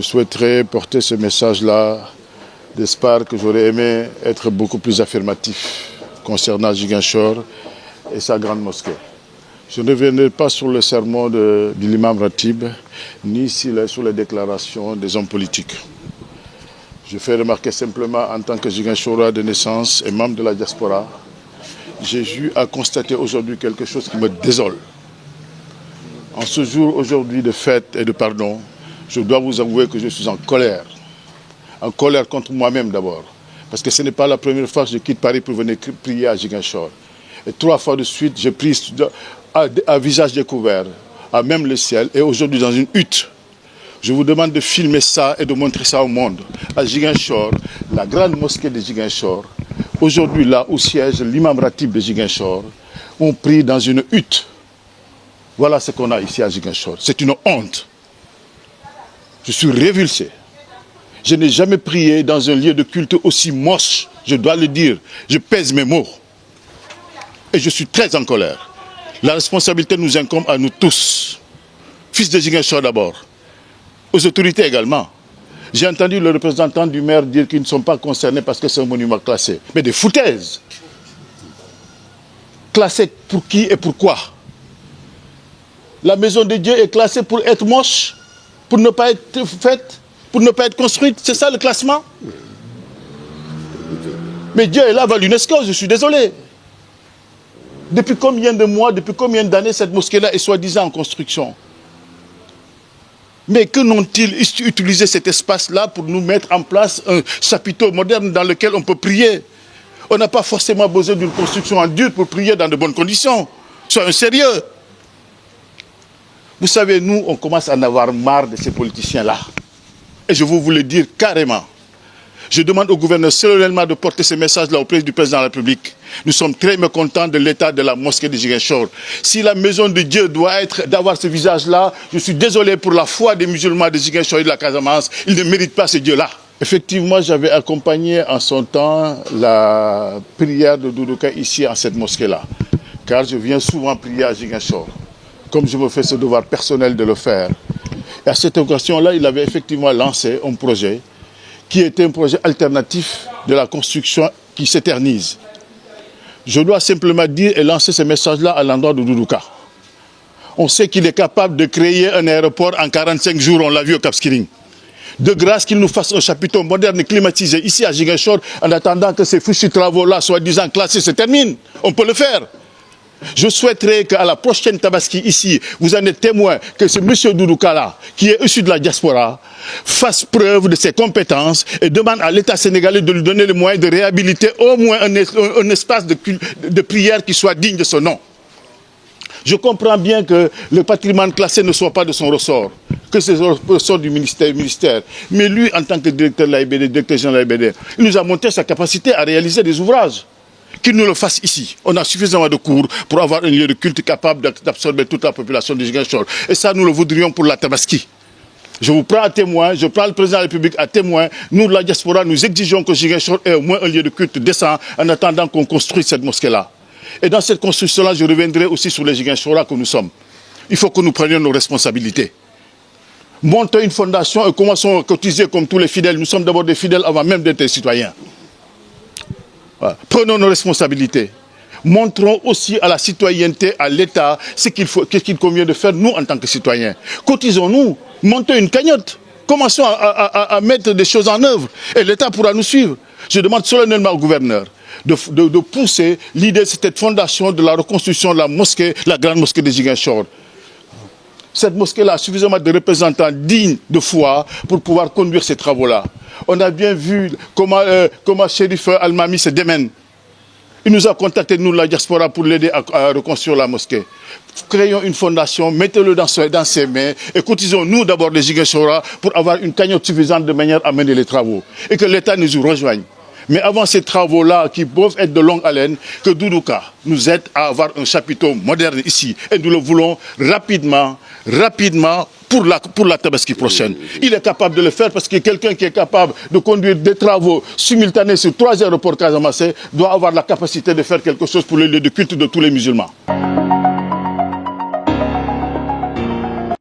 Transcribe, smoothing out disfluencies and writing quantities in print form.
Je souhaiterais porter ce message-là d'espoir que j'aurais aimé être beaucoup plus affirmatif concernant Ziguinchor et sa grande mosquée. Je ne reviendrai pas sur le sermon de l'imam Ratib, ni sur les déclarations des hommes politiques. Je fais remarquer simplement, en tant que Ziguinchorois de naissance et membre de la diaspora, j'ai eu à constater aujourd'hui quelque chose qui me désole. En ce jour aujourd'hui de fête et de pardon, je dois vous avouer que je suis en colère. En colère contre moi-même d'abord. Parce que ce n'est pas la première fois que je quitte Paris pour venir prier à Ziguinchor. Et 3 fois de suite, j'ai pris à visage découvert, à même le ciel, et aujourd'hui dans une hutte. Je vous demande de filmer ça et de montrer ça au monde. À Ziguinchor, la grande mosquée de Ziguinchor, aujourd'hui là où siège l'imam Ratib de Ziguinchor, on prie dans une hutte. Voilà ce qu'on a ici à Ziguinchor. C'est une honte. Je suis révulsé. Je n'ai jamais prié dans un lieu de culte aussi moche, je dois le dire. Je pèse mes mots. Et je suis très en colère. La responsabilité nous incombe à nous tous. Fils de Ziguinchor d'abord. Aux autorités également. J'ai entendu le représentant du maire dire qu'ils ne sont pas concernés parce que c'est un monument classé. Mais des foutaises. Classé pour qui et pourquoi? La maison de Dieu est classée pour être moche, pour ne pas être faite, pour ne pas être construite. C'est ça le classement? Mais Dieu est là avant l'UNESCO, je suis désolé. Depuis combien de mois, depuis combien d'années cette mosquée-là est soi-disant en construction? Mais que n'ont-ils utilisé cet espace-là pour nous mettre en place un chapiteau moderne dans lequel on peut prier? On n'a pas forcément besoin d'une construction en dur pour prier dans de bonnes conditions. Soyons sérieux. Vous savez, nous, on commence à en avoir marre de ces politiciens-là. Et je veux vous le dire carrément. Je demande au gouverneur solennellement de porter ce message-là auprès du président de la République. Nous sommes très mécontents de l'état de la mosquée de Ziguinchor. Si la maison de Dieu doit d'avoir ce visage-là, je suis désolé pour la foi des musulmans de Ziguinchor et de la Casamance. Ils ne méritent pas ce Dieu-là. Effectivement, j'avais accompagné en son temps la prière de Doudou Ka ici, en cette mosquée-là. Car je viens souvent prier à Ziguinchor, comme je me fais ce devoir personnel de le faire. Et à cette occasion-là, il avait effectivement lancé un projet qui était un projet alternatif de la construction qui s'éternise. Je dois simplement dire et lancer ce message-là à l'endroit de Doudou Ka. On sait qu'il est capable de créer un aéroport en 45 jours, on l'a vu au Cap Skirring. De grâce qu'il nous fasse un chapiteau moderne climatisé ici à Ziguinchor, en attendant que ces fichus travaux-là, soi-disant classés, se terminent. On peut le faire. Je souhaiterais qu'à la prochaine Tabaski ici, vous en êtes témoin que ce monsieur Doudou Ka là, qui est issu de la diaspora, fasse preuve de ses compétences et demande à l'État sénégalais de lui donner les moyens de réhabiliter au moins un espace de prière qui soit digne de ce nom. Je comprends bien que le patrimoine classé ne soit pas de son ressort, que c'est le ressort du ministère. Mais lui, en tant que directeur de l'AIBD, directeur général de l'AIBD, il nous a montré sa capacité à réaliser des ouvrages. Qu'il nous le fasse ici. On a suffisamment de cours pour avoir un lieu de culte capable d'absorber toute la population de Ziguinchor. Et ça, nous le voudrions pour la Tabaski. Je vous prends à témoin, je prends le président de la République à témoin. Nous, la diaspora, nous exigeons que Ziguinchor ait au moins un lieu de culte décent en attendant qu'on construise cette mosquée-là. Et dans cette construction-là, je reviendrai aussi sur les Ziguinchorois que nous sommes. Il faut que nous prenions nos responsabilités. Montons une fondation et commençons à cotiser comme tous les fidèles. Nous sommes d'abord des fidèles avant même d'être des citoyens. Voilà. Prenons nos responsabilités. Montrons aussi à la citoyenneté, à l'État, ce qu'il convient de faire, nous, en tant que citoyens. Cotisons-nous, montons une cagnotte. Commençons à mettre des choses en œuvre. Et l'État pourra nous suivre. Je demande solennellement au gouverneur de pousser l'idée de cette fondation de la reconstruction de la mosquée, la grande mosquée de Ziguinchor. Cette mosquée-là a suffisamment de représentants dignes de foi pour pouvoir conduire ces travaux-là. On a bien vu comment Chérif Al-Mami se démène. Il nous a contacté, nous, la diaspora, pour l'aider à reconstruire la mosquée. Créons une fondation, mettez-le dans ses mains et cotisons-nous d'abord les Ziguinchorois pour avoir une cagnotte suffisante de manière à mener les travaux. Et que l'État nous y rejoigne. Mais avant ces travaux-là, qui peuvent être de longue haleine, que Doudou Ka nous aide à avoir un chapiteau moderne ici. Et nous le voulons rapidement, pour la Tabaski prochaine. Il est capable de le faire parce que quelqu'un qui est capable de conduire des travaux simultanés sur 3 aéroports casamançais doit avoir la capacité de faire quelque chose pour le lieu de culte de tous les musulmans.